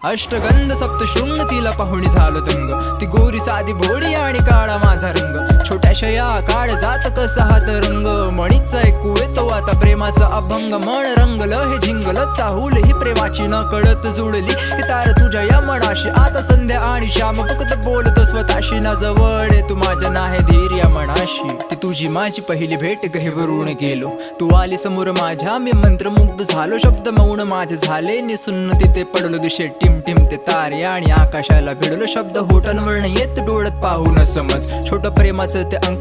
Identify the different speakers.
Speaker 1: अष्टगंध सप्तशृंग तिला पाहुणी झालो दंग। ती गोरी साधी भोळी आणि काळा माझा रंग। छोट्याशा या काळ जात कसा हात रंग। मणीचा ऐकू येतो आता प्रेमाचा अभंग। मन रंगलं हे झिंगलं चाहूल ही प्रेमाची न कळत जुळली ही तार तुझ्या या मनाशी। आता संध्या आणि श्याम फक्त बोलतो स्वतःशी ना जवळ तू माझ्या नाही धीर या मनाशी। ती तुझी माझी पहिली भेट गहिवरून गेलो। तू आली समोर माझ्या मी मंत्रमुग्ध झालो। शब्द मौन माझे झाले निसुन्न तिथे पडलो दिशे टिम टिम ते तारे आणि आकाशाला भिडलो। शब्द होटांवर येत डोळ्यात पाहून समज छोट प्रेमाचं ते अंक